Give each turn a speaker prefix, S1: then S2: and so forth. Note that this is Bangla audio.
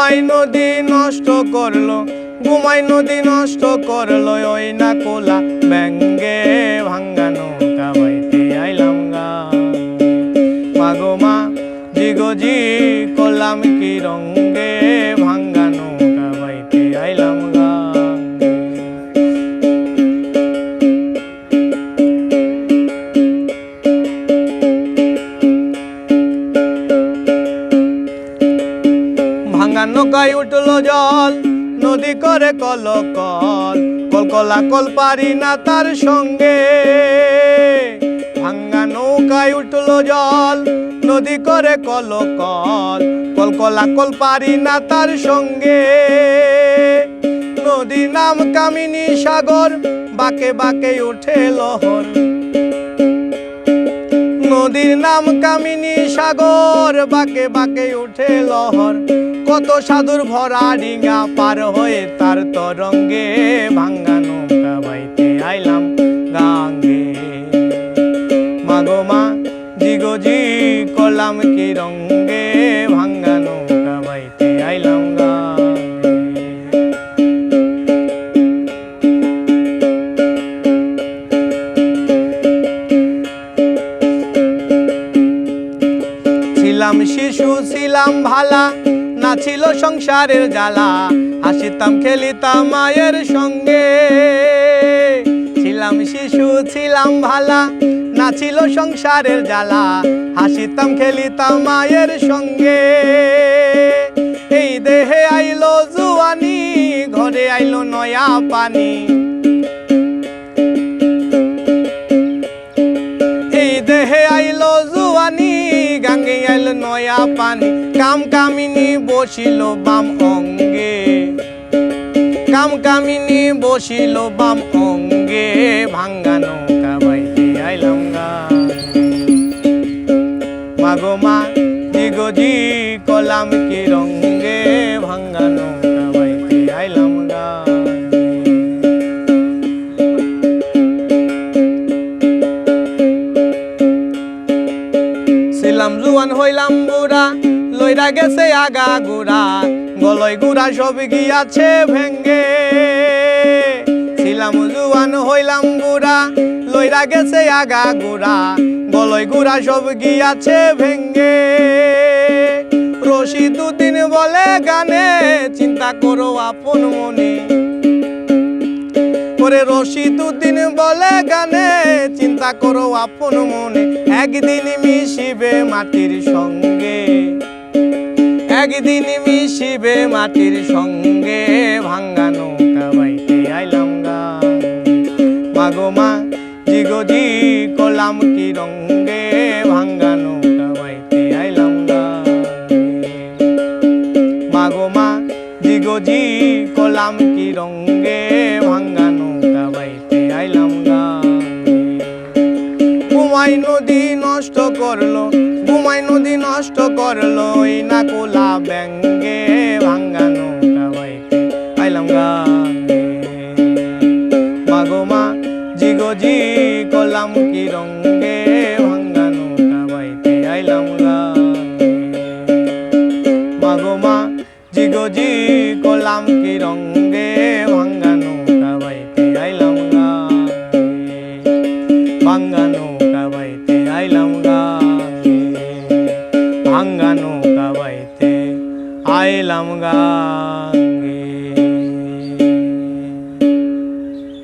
S1: ঘুমাই নদী নষ্ট করলো, ঘুমাই নদী নষ্ট করলো ওই না কোলা ব্যাঙ্গে ভাঙ্গা নৌকা বাইতে আইলাম গা। মাগো মা জিগো জি করলাম কি রঙ্গে ভাঙ্গা নৌকা বাইতে আইলাম গা। ভাঙ্গা নৌকায় উঠলো জল, নদী করে কলকল, কলকলা কল পারি না তার সঙ্গে। ভাঙ্গা নৌকায় উঠলো জল, নদী করে কলকল, কলকলা কল পারি না তার সঙ্গে। নদীর নাম কামিনী সাগর, বাঁকে বাঁকে উঠে লহর। নদীর নাম কামিনী সাগর, বাঁকে বাঁকে উঠে লহর। কত সাধুর ভরা ডিঙা পার হয়ে তার তরঙ্গে ভাঙ্গা নৌকা বাইতে আইলাম গাঙ্গে। মাগো মা জিগো জি করলাম কি রঙ্গে ভাঙ্গা নৌকা বাইতে আইলাম গাঙ্গে। ছিলাম শিশু ছিলাম ভালা, না ছিল সংসারের জ্বালা, হাসিতাম খেলিতাম মায়ের সঙ্গে। ছিলাম শিশু ছিলাম ভালা, না ছিল সংসারের জ্বালা, হাসিতাম খেলিতাম মায়ের সঙ্গে। এই দেহে আইলো জুয়ানি, ঘরে আইলো নয়া পানি। এই দেহে আইলো জুয়ানি, গাঙ্গে আইলো নয়া পানি। কাম কামিনী বসিল বাম অঙ্গে, কাম কামিনী বসিল বাম অঙ্গে ভাঙ্গা নৌকা বাইতে আইলাম গা। মাগো মা জিগো জি করলাম কি রঙ্গে ভাঙ্গা নৌকা বাইতে আইলাম গা। ছিলাম জুয়ান হইলাম বুড়া, লইরা গেছে আগা গুড়া, গলয় গুড়া সব গিয়াছে ভেঙ্গে। ছিলাম জুয়ান হইলাম বুড়া, লইরা গেছে আগা গুড়া, গলয় গুড়া সব গিয়াছে ভেঙ্গে। রশি দুদিন বলে গানে, চিন্তা করো আপন মনে। করে রশি দুদিন বলে গানে, চিন্তা করো আপন মনে। একদিন মিশিবে মাটির সঙ্গে, একদিন মিশিবে মাটির সঙ্গে ভাঙ্গা নৌকা বাইতে আইলাম গা। মাগো মা জিগো জি করলাম কি রঙ্গে ভাঙ্গা নৌকা বাইতে আইলাম গা। মাগো মা জিগো জি করলাম কি রঙ্গে ভাঙ্গা নৌকা বাইতে আইলাম গা। ঘুমাই নদী নষ্ট করলো, ঘুমাই নদী নষ্ট করলো ওই না কোলা ব্যাঙ্গে ভাঙ্গা নৌকা বাইতে আইলাম গাঙ্গে। মাগো মা জিগো জি করলাম কি রঙ্গে ভাঙ্গা নৌকা বাইতে আইলাম গাঙ্গে। মাগো মা জিগো জি করলাম কি রঙ্গে ভাঙ্গা নৌকা বাইতে আইলাম গাঙ্গে। ভাঙ্গা নৌকা বাইতে আইলাম গাঙ্গে, ভাঙ্গা নৌকা বাইতে আইলাম গা।